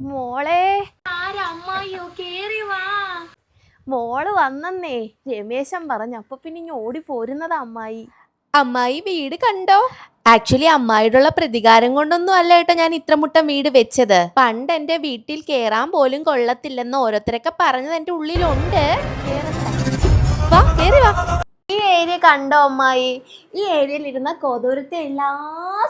മോളെ ആരമ്മായിയോ കേറി വാ. മോള് വന്നേ. രമേശൻ പറഞ്ഞു. അപ്പൊ പിന്നെ ഇനി ഓടി പോരുന്നതാ അമ്മായി. അമ്മായി വീട് കണ്ടോ? ആക്ച്വലി അമ്മായിയോടുള്ള പ്രതികാരം കൊണ്ടൊന്നും അല്ല കേട്ടോ ഞാൻ ഇത്രമുട്ടം വീട് വെച്ചത്. പണ്ട് എന്റെ വീട്ടിൽ കേറാൻ പോലും കൊള്ളത്തില്ലെന്ന് ഓരോരുത്തരൊക്കെ പറഞ്ഞത് എന്റെ ഉള്ളിലുണ്ട്. വാ കേറി വാ. ഈ ഏരിയ കണ്ടോ അമ്മായി? ഈ ഏരിയയിൽ ഇരുന്ന കോതൂരത്തെ എല്ലാ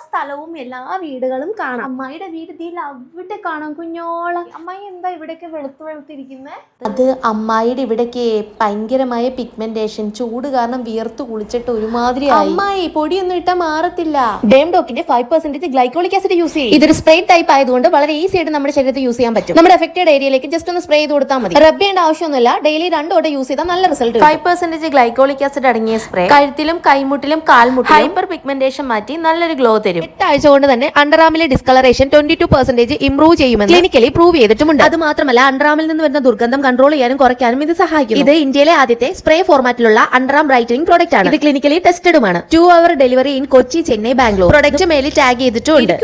സ്ഥലവും എല്ലാ വീടുകളും കാണാം. അമ്മായിയുടെ വീട് ഇതിൽ അവിടെ കാണാം കുഞ്ഞോളം. അമ്മായി എന്താ ഇവിടേക്ക് വെളുത്തിരിക്കുന്നേ? അത് അമ്മായിയുടെ ഇവിടേക്ക് ഭയങ്കരമായ പിഗ്മെന്റേഷൻ, ചൂട് കാരണം വിയർത്ത് കുളിച്ചിട്ട് ഒരുമാതിരി. അമ്മായി പൊടിയൊന്നും ഇട്ടാ മാറത്തില്ല. ഡേംഡോക്കിന്റെ 5% ഗ്ലൈക്കോളിക് ആസിഡ് യൂസ് ചെയ്യും. ഇതൊരു സ്പ്രേ ടൈപ്പ് ആയതുകൊണ്ട് വളരെ ഈസി ആയിട്ട് നമ്മുടെ ശരീരത്തിൽ യൂസ് ചെയ്യാൻ പറ്റും. നമ്മുടെ എഫക്റ്റഡ് ഏരിയയിലേക്ക് ജസ്റ്റ് ഒന്ന് സ്പ്രേ ചെയ്ത് കൊടുത്താൽ മതി. റബ്ബ് ചെയ്യേണ്ട ആവശ്യമൊന്നുമില്ല. ഡെയിലി 2 വട്ടം യൂസ് ചെയ്താൽ നല്ല റിസൾട്ട്. 5% ഗ്ലൈക്കോളിക് ആസിഡ് അടങ്ങിയ സ്പ്രേ കഴുത്തിലും കൈമുട്ടിലും കാൽമുട്ടിലും ഹൈപ്പർ പിഗ്മെന്റേഷൻ മാറ്റി നല്ലൊരു ഗ്ലോ തരും. 8 ആഴ്ച കൊണ്ട് തന്നെ അണ്ടർആമിലെ ഡിസ്കളറേഷൻ 22% ഇംപ്രൂവ് ചെയ്യുമെന്ന് ക്ലിനിക്കലി പ്രൂവ് ചെയ്തിട്ടുമുണ്ട്. അത് മാത്രമല്ല അണ്ടർആമിൽ നിന്ന് വരുന്ന ദുർഗന്ധം കൺട്രോൾ ചെയ്യാനും കുറയ്ക്കാനും ഇത് സഹായിക്കും. ഇത് ഇന്ത്യയിലെ ആദ്യത്തെ സ്പ്രേ ഫോർമാറ്റിലുള്ള അണ്ടർആം ബ്രൈറ്റനിങ് പ്രോഡക്റ്റ് ആണ്. ഇത് ക്ലിനിക്കലി ടെസ്റ്റഡുമാണ്. 2 hour delivery in Kochi, Chennai, Bangalore. Product മേലിൽ ടാഗ് ചെയ്തിട്ടുണ്ട്.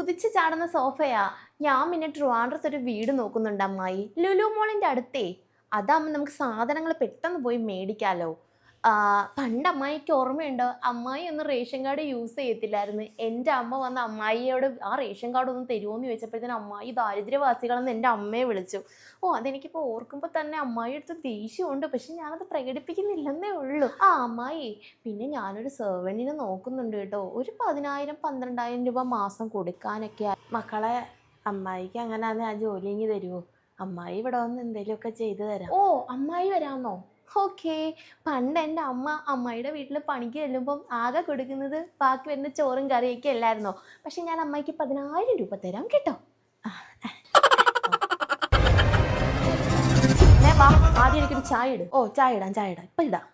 കുതിച്ച് ചാടുന്ന സോഫയാ. ഞാൻ പിന്നെ ട്രിവാൻഡ്രത്ത് ഒരു വീട് നോക്കുന്നുണ്ട് അമ്മായി. ലുലു മോളിന്റെ അടുത്തേ. അതാകുമ്പോൾ നമുക്ക് സാധനങ്ങൾ പെട്ടെന്ന് പോയി മേടിക്കാലോ. പണ്ട് അമ്മായിക്ക് ഓർമ്മയുണ്ടോ? അമ്മായി ഒന്നും റേഷൻ കാർഡ് യൂസ് ചെയ്യത്തില്ലായിരുന്നു. എൻ്റെ അമ്മ വന്ന അമ്മായിയോട് ആ റേഷൻ കാർഡ് ഒന്ന് തരുമോയെന്ന് ചോദിച്ചപ്പോഴത്തേനും അമ്മായി ദാരിദ്ര്യവാസികളെന്ന് എൻ്റെ അമ്മയെ വിളിച്ചു. അതെനിക്കിപ്പോൾ ഓർക്കുമ്പോൾ തന്നെ അമ്മായി അടുത്ത് ദേഷ്യമുണ്ട്. പക്ഷെ ഞാനത് പ്രകടിപ്പിക്കുന്നില്ലെന്നേ ഉള്ളൂ. അമ്മായി പിന്നെ ഞാനൊരു സെർവൻറ്റിനെ നോക്കുന്നുണ്ട് കേട്ടോ. ഒരു 10,000-12,000 രൂപ മാസം കൊടുക്കാനൊക്കെ. മക്കളെ അമ്മായിക്ക് അങ്ങനെ ആ ജോലി ഇങ്ങ് തരുമോ? അമ്മായി ഇവിടെ വന്ന് എന്തെങ്കിലുമൊക്കെ ചെയ്തു തരാം. അമ്മായി വരാമെന്നോ? ഓക്കെ. പണ്ട് എൻ്റെ അമ്മ അമ്മായിയുടെ വീട്ടിൽ പണിക്ക് ചെല്ലുമ്പം ആകെ കൊടുക്കുന്നത് ബാക്കി വരുന്ന ചോറും കറിയൊക്കെ അല്ലായിരുന്നോ? പക്ഷെ ഞാൻ അമ്മായിക്ക് 10,000 രൂപ തരാം കേട്ടോ. ആദ്യം എനിക്കൊരു ചായ ഇടും. ചായ ഇടാം ഇപ്പം ഇടാം.